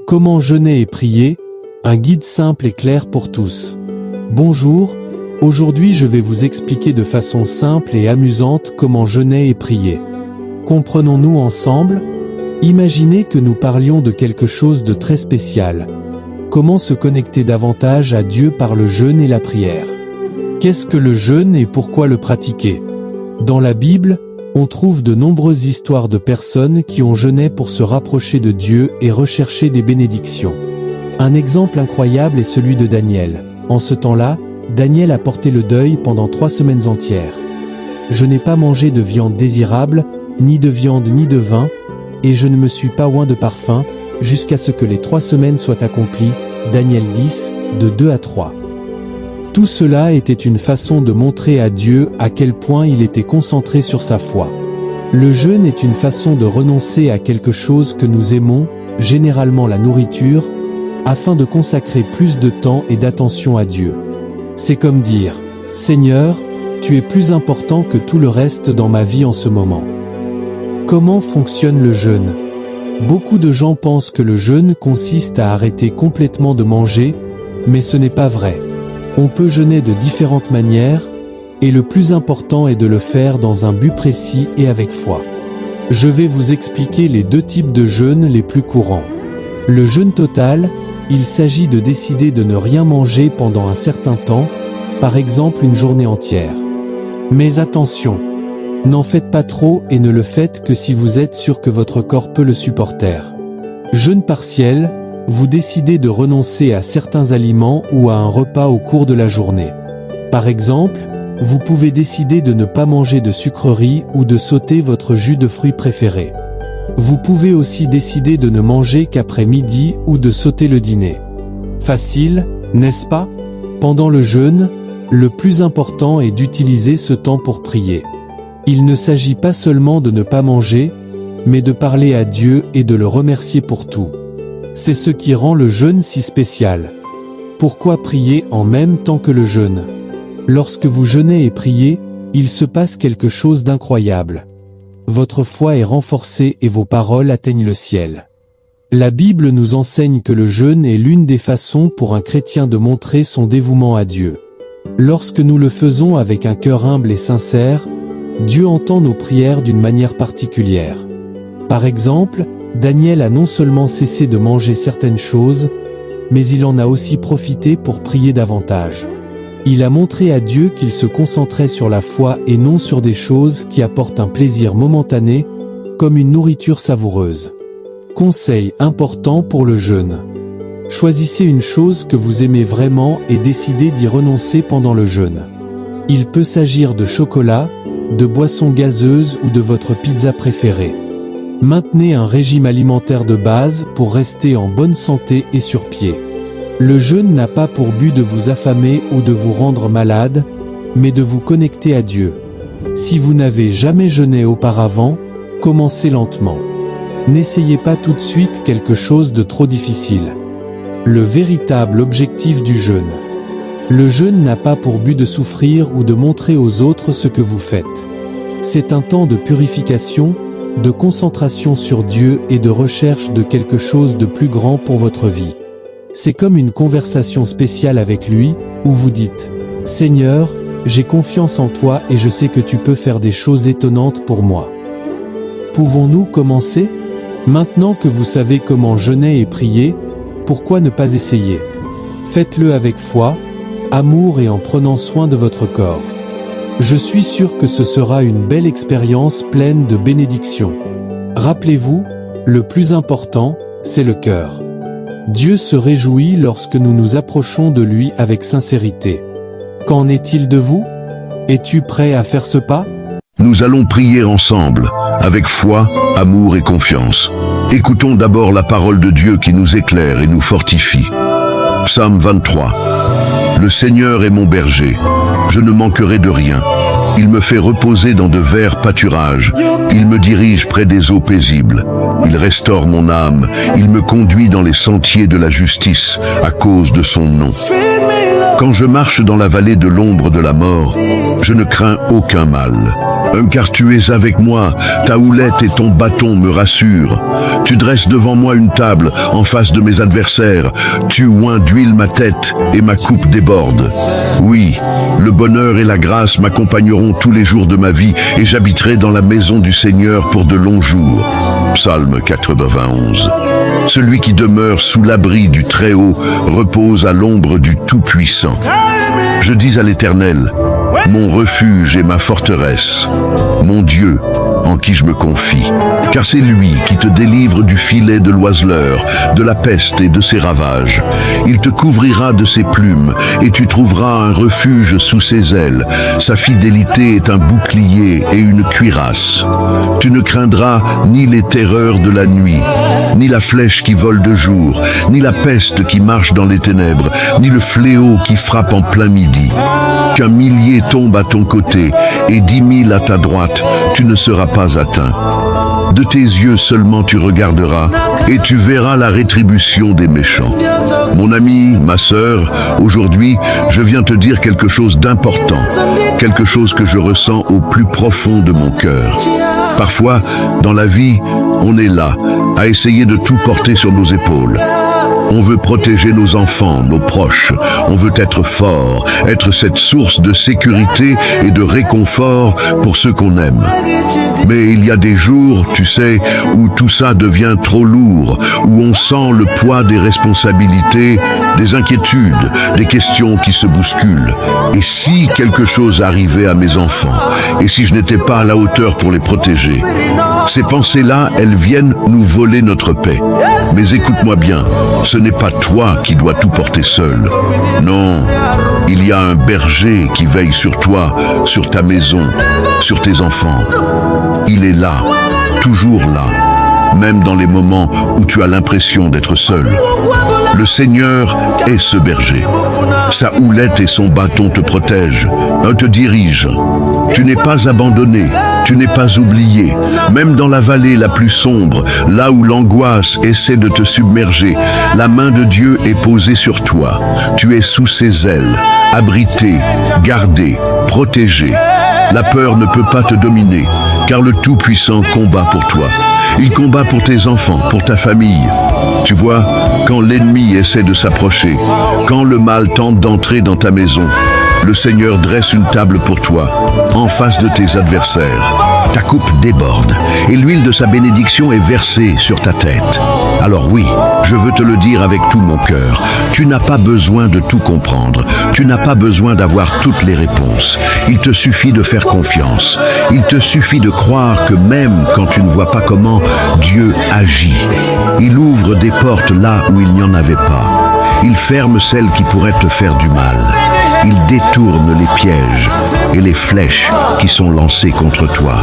Comment jeûner et prier, un guide simple et clair pour tous. Bonjour, aujourd'hui je vais vous expliquer de façon simple et amusante comment jeûner et prier. Comprenons-nous ensemble? Imaginez que nous parlions de quelque chose de très spécial. Comment se connecter davantage à Dieu par le jeûne et la prière? Qu'est-ce que le jeûne et pourquoi le pratiquer? Dans la Bible, on trouve de nombreuses histoires de personnes qui ont jeûné pour se rapprocher de Dieu et rechercher des bénédictions. Un exemple incroyable est celui de Daniel. En ce temps-là, Daniel a porté le deuil pendant 3 semaines entières. Je n'ai pas mangé de viande désirable, ni de viande ni de vin, et je ne me suis pas oint de parfum, jusqu'à ce que les 3 semaines soient accomplies. Daniel 10, de 2 à 3. Tout cela était une façon de montrer à Dieu à quel point il était concentré sur sa foi. Le jeûne est une façon de renoncer à quelque chose que nous aimons, généralement la nourriture, afin de consacrer plus de temps et d'attention à Dieu. C'est comme dire, « Seigneur, tu es plus important que tout le reste dans ma vie en ce moment. » Comment fonctionne le jeûne? Beaucoup de gens pensent que le jeûne consiste à arrêter complètement de manger, mais ce n'est pas vrai. On peut jeûner de différentes manières, et le plus important est de le faire dans un but précis et avec foi. Je vais vous expliquer les 2 types de jeûne les plus courants. Le jeûne total, il s'agit de décider de ne rien manger pendant un certain temps, par exemple une journée entière. Mais attention, n'en faites pas trop et ne le faites que si vous êtes sûr que votre corps peut le supporter. Jeûne partiel, vous décidez de renoncer à certains aliments ou à un repas au cours de la journée. Par exemple, vous pouvez décider de ne pas manger de sucreries ou de sauter votre jus de fruits préféré. Vous pouvez aussi décider de ne manger qu'après midi ou de sauter le dîner. Facile, n'est-ce pas? Pendant le jeûne, le plus important est d'utiliser ce temps pour prier. Il ne s'agit pas seulement de ne pas manger, mais de parler à Dieu et de le remercier pour tout. C'est ce qui rend le jeûne si spécial. Pourquoi prier en même temps que le jeûne? Lorsque vous jeûnez et priez, il se passe quelque chose d'incroyable. Votre foi est renforcée et vos paroles atteignent le ciel. La Bible nous enseigne que le jeûne est l'une des façons pour un chrétien de montrer son dévouement à Dieu. Lorsque nous le faisons avec un cœur humble et sincère, Dieu entend nos prières d'une manière particulière. Par exemple, Daniel a non seulement cessé de manger certaines choses, mais il en a aussi profité pour prier davantage. Il a montré à Dieu qu'il se concentrait sur la foi et non sur des choses qui apportent un plaisir momentané, comme une nourriture savoureuse. Conseil important pour le jeûne. Choisissez une chose que vous aimez vraiment et décidez d'y renoncer pendant le jeûne. Il peut s'agir de chocolat, de boissons gazeuses ou de votre pizza préférée. Maintenez un régime alimentaire de base pour rester en bonne santé et sur pied. Le jeûne n'a pas pour but de vous affamer ou de vous rendre malade, mais de vous connecter à Dieu. Si vous n'avez jamais jeûné auparavant, commencez lentement. N'essayez pas tout de suite quelque chose de trop difficile. Le véritable objectif du jeûne. Le jeûne n'a pas pour but de souffrir ou de montrer aux autres ce que vous faites. C'est un temps de purification, de concentration sur Dieu et de recherche de quelque chose de plus grand pour votre vie. C'est comme une conversation spéciale avec lui, où vous dites « Seigneur, j'ai confiance en toi et je sais que tu peux faire des choses étonnantes pour moi. » Pouvons-nous commencer? Maintenant que vous savez comment jeûner et prier, pourquoi ne pas essayer? Faites-le avec foi, amour et en prenant soin de votre corps. Je suis sûr que ce sera une belle expérience pleine de bénédictions. Rappelez-vous, le plus important, c'est le cœur. Dieu se réjouit lorsque nous nous approchons de lui avec sincérité. Qu'en est-il de vous? Es-tu prêt à faire ce pas? Nous allons prier ensemble, avec foi, amour et confiance. Écoutons d'abord la parole de Dieu qui nous éclaire et nous fortifie. Psaume 23. Le Seigneur est mon berger, je ne manquerai de rien. Il me fait reposer dans de verts pâturages. Il me dirige près des eaux paisibles. Il restaure mon âme. Il me conduit dans les sentiers de la justice à cause de son nom. Quand je marche dans la vallée de l'ombre de la mort, je ne crains aucun mal. car tu es avec moi, ta houlette et ton bâton me rassurent. Tu dresses devant moi une table en face de mes adversaires. Tu oins d'huile ma tête et ma coupe déborde. Oui, le bonheur et la grâce m'accompagneront tous les jours de ma vie et j'habiterai dans la maison du Seigneur pour de longs jours. Psaume 91. Celui qui demeure sous l'abri du Très-Haut repose à l'ombre du Tout-Puissant. Je dis à l'Éternel, mon refuge et ma forteresse, mon Dieu en qui je me confie. Car c'est lui qui te délivre du filet de l'oiseleur, de la peste et de ses ravages. Il te couvrira de ses plumes et tu trouveras un refuge sous ses ailes. Sa fidélité est un bouclier et une cuirasse. Tu ne craindras ni les terreurs de la nuit, ni la flèche qui vole de jour, ni la peste qui marche dans les ténèbres, ni le fléau qui frappe en plein midi. Qu'un millier tombe à ton côté et 10 000 à ta droite, tu ne seras pas atteint. De tes yeux seulement tu regarderas et tu verras la rétribution des méchants. Mon ami, ma sœur, aujourd'hui, je viens te dire quelque chose d'important, quelque chose que je ressens au plus profond de mon cœur. Parfois, dans la vie, on est là, à essayer de tout porter sur nos épaules. On veut protéger nos enfants, nos proches. On veut être fort, être cette source de sécurité et de réconfort pour ceux qu'on aime. Mais il y a des jours, tu sais, où tout ça devient trop lourd, où on sent le poids des responsabilités, des inquiétudes, des questions qui se bousculent. Et si quelque chose arrivait à mes enfants, et si je n'étais pas à la hauteur pour les protéger? Ces pensées-là, elles viennent nous voler notre paix. Mais écoute-moi bien, ce n'est pas toi qui dois tout porter seul. Non, il y a un berger qui veille sur toi, sur ta maison, sur tes enfants. Il est là, toujours là, même dans les moments où tu as l'impression d'être seul. Le Seigneur est ce berger. Sa houlette et son bâton te protègent, te dirigent. Tu n'es pas abandonné, tu n'es pas oublié. Même dans la vallée la plus sombre, là où l'angoisse essaie de te submerger, la main de Dieu est posée sur toi. Tu es sous ses ailes, abrité, gardé, protégé. La peur ne peut pas te dominer, car le Tout-Puissant combat pour toi. Il combat pour tes enfants, pour ta famille. Tu vois, quand l'ennemi essaie de s'approcher, quand le mal tente d'entrer dans ta maison, le Seigneur dresse une table pour toi, en face de tes adversaires. Ta coupe déborde et l'huile de sa bénédiction est versée sur ta tête. Alors oui, je veux te le dire avec tout mon cœur, tu n'as pas besoin de tout comprendre, tu n'as pas besoin d'avoir toutes les réponses. Il te suffit de faire confiance, il te suffit de croire que même quand tu ne vois pas comment, Dieu agit. Il ouvre des portes là où il n'y en avait pas. Il ferme celles qui pourraient te faire du mal. Il détourne les pièges et les flèches qui sont lancées contre toi.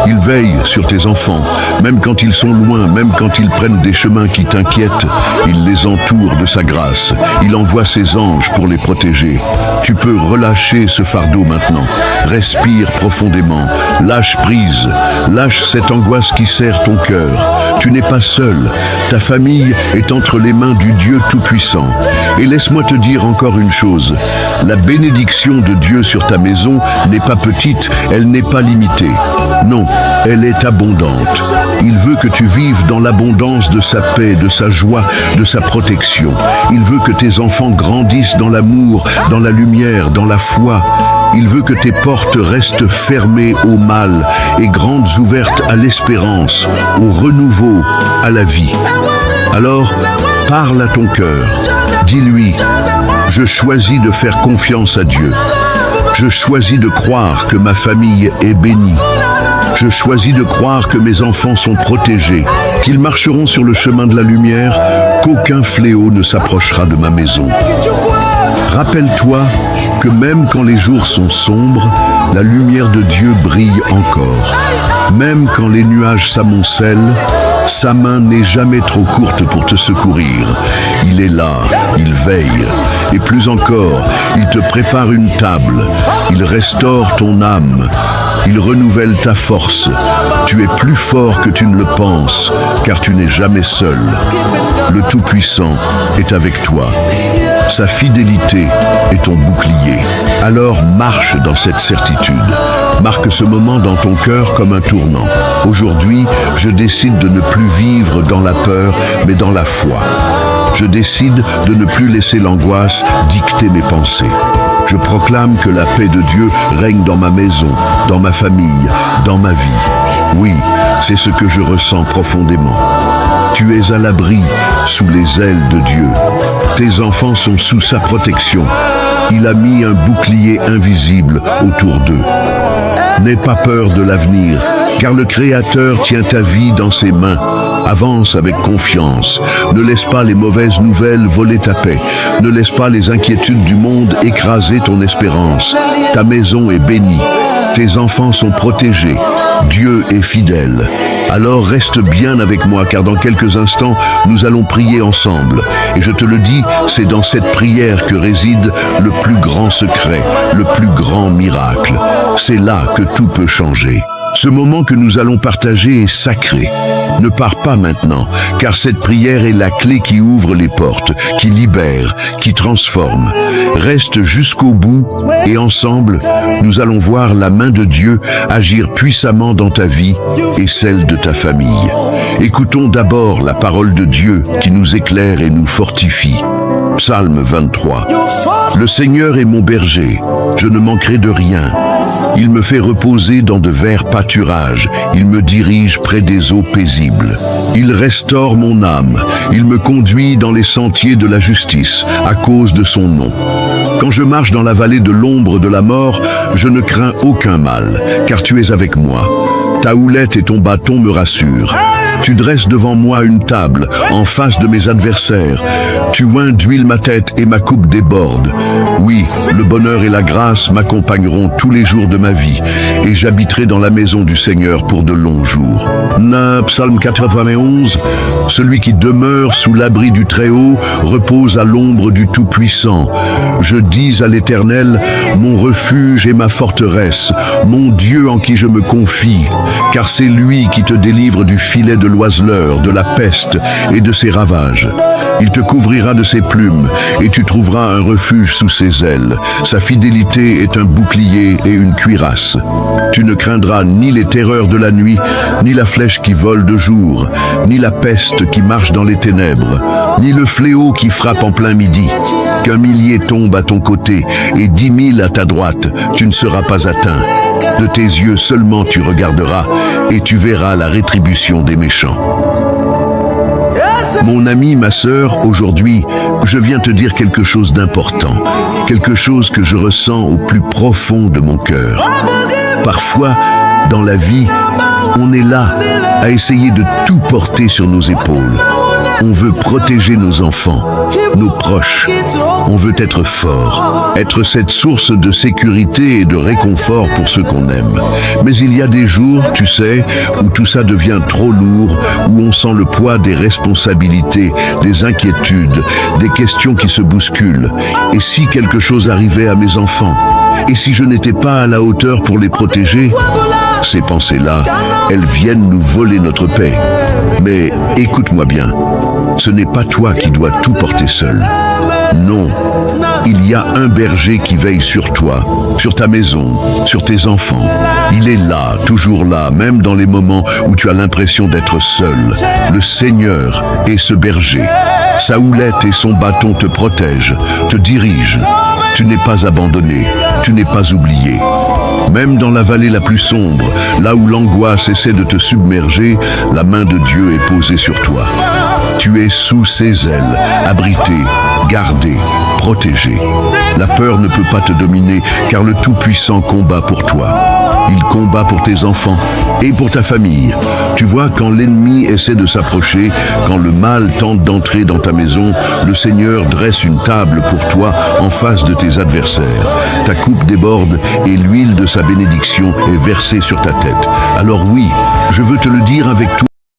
Il veille sur tes enfants, même quand ils sont loin, même quand ils prennent des chemins qui t'inquiètent. Il les entoure de sa grâce. Il envoie ses anges pour les protéger. Tu peux relâcher ce fardeau maintenant. Respire profondément. Lâche prise. Lâche cette angoisse qui serre ton cœur. Tu n'es pas seul. Ta famille est entre les mains du Dieu Tout-Puissant. Et laisse-moi te dire encore une chose. La bénédiction de Dieu sur ta maison n'est pas petite, elle n'est pas limitée. Non, elle est abondante. Il veut que tu vives dans l'abondance de sa paix, de sa joie, de sa protection. Il veut que tes enfants grandissent dans l'amour, dans la lumière, dans la foi. Il veut que tes portes restent fermées au mal et grandes ouvertes à l'espérance, au renouveau, à la vie. Alors, parle à ton cœur. Dis-lui, je choisis de faire confiance à Dieu. Je choisis de croire que ma famille est bénie. Je choisis de croire que mes enfants sont protégés, qu'ils marcheront sur le chemin de la lumière, qu'aucun fléau ne s'approchera de ma maison. Rappelle-toi que même quand les jours sont sombres, la lumière de Dieu brille encore. Même quand les nuages s'amoncellent, sa main n'est jamais trop courte pour te secourir. Il est là, il veille. Et plus encore, il te prépare une table. Il restaure ton âme. Il renouvelle ta force. Tu es plus fort que tu ne le penses, car tu n'es jamais seul. Le Tout-Puissant est avec toi. Sa fidélité est ton bouclier. Alors marche dans cette certitude. Marque ce moment dans ton cœur comme un tournant. Aujourd'hui, je décide de ne plus vivre dans la peur, mais dans la foi. Je décide de ne plus laisser l'angoisse dicter mes pensées. Je proclame que la paix de Dieu règne dans ma maison, dans ma famille, dans ma vie. Oui, c'est ce que je ressens profondément. Tu es à l'abri, sous les ailes de Dieu. Tes enfants sont sous sa protection. Il a mis un bouclier invisible autour d'eux. N'aie pas peur de l'avenir, car le Créateur tient ta vie dans ses mains. Avance avec confiance. Ne laisse pas les mauvaises nouvelles voler ta paix. Ne laisse pas les inquiétudes du monde écraser ton espérance. Ta maison est bénie. Tes enfants sont protégés. Dieu est fidèle. Alors reste bien avec moi, car dans quelques instants, nous allons prier ensemble. Et je te le dis, c'est dans cette prière que réside le plus grand secret, le plus grand miracle. C'est là que tout peut changer. Ce moment que nous allons partager est sacré. Ne pars pas maintenant, car cette prière est la clé qui ouvre les portes, qui libère, qui transforme. Reste jusqu'au bout et ensemble, nous allons voir la main de Dieu agir puissamment dans ta vie et celle de ta famille. Écoutons d'abord la parole de Dieu qui nous éclaire et nous fortifie. Psalme 23. Le Seigneur est mon berger, je ne manquerai de rien. Il me fait reposer dans de verts pâturages, il me dirige près des eaux paisibles. Il restaure mon âme, il me conduit dans les sentiers de la justice, à cause de son nom. Quand je marche dans la vallée de l'ombre de la mort, je ne crains aucun mal, car tu es avec moi. Ta houlette et ton bâton me rassurent. Tu dresses devant moi une table, en face de mes adversaires. Tu oins d'huile ma tête et ma coupe déborde. Oui, le bonheur et la grâce m'accompagneront tous les jours de ma vie, et j'habiterai dans la maison du Seigneur pour de longs jours. Psaume 91, celui qui demeure sous l'abri du Très-Haut repose à l'ombre du Tout-Puissant. Je dis à l'Éternel, mon refuge et ma forteresse, mon Dieu en qui je me confie, car c'est lui qui te délivre du filet de l'oiseleur, de la peste et de ses ravages. Il te couvrira de ses plumes et tu trouveras un refuge sous ses ailes. Sa fidélité est un bouclier et une cuirasse. Tu ne craindras ni les terreurs de la nuit, ni la flèche qui vole de jour, ni la peste qui marche dans les ténèbres, ni le fléau qui frappe en plein midi. Qu'un millier tombe à ton côté et 10 000 à ta droite, tu ne seras pas atteint. De tes yeux seulement tu regarderas et tu verras la rétribution des méchants. Mon ami, ma sœur, aujourd'hui, je viens te dire quelque chose d'important, quelque chose que je ressens au plus profond de mon cœur. Parfois, dans la vie, on est là à essayer de tout porter sur nos épaules. On veut protéger nos enfants, nos proches. On veut être fort, être cette source de sécurité et de réconfort pour ceux qu'on aime. Mais il y a des jours, tu sais, où tout ça devient trop lourd, où on sent le poids des responsabilités, des inquiétudes, des questions qui se bousculent. Et si quelque chose arrivait à mes enfants? Et si je n'étais pas à la hauteur pour les protéger? Ces pensées-là, elles viennent nous voler notre paix. Mais écoute-moi bien, ce n'est pas toi qui dois tout porter seul. Non, il y a un berger qui veille sur toi, sur ta maison, sur tes enfants. Il est là, toujours là, même dans les moments où tu as l'impression d'être seul. Le Seigneur est ce berger. Sa houlette et son bâton te protègent, te dirigent. Tu n'es pas abandonné, tu n'es pas oublié. Même dans la vallée la plus sombre, là où l'angoisse essaie de te submerger, la main de Dieu est posée sur toi. Tu es sous ses ailes, abrité, gardé, protégé. La peur ne peut pas te dominer, car le Tout-Puissant combat pour toi. Il combat pour tes enfants et pour ta famille. Tu vois, quand l'ennemi essaie de s'approcher, quand le mal tente d'entrer dans ta maison, le Seigneur dresse une table pour toi en face de tes adversaires. Ta coupe déborde et l'huile de sa bénédiction est versée sur ta tête. Alors oui, je veux te le dire avec tout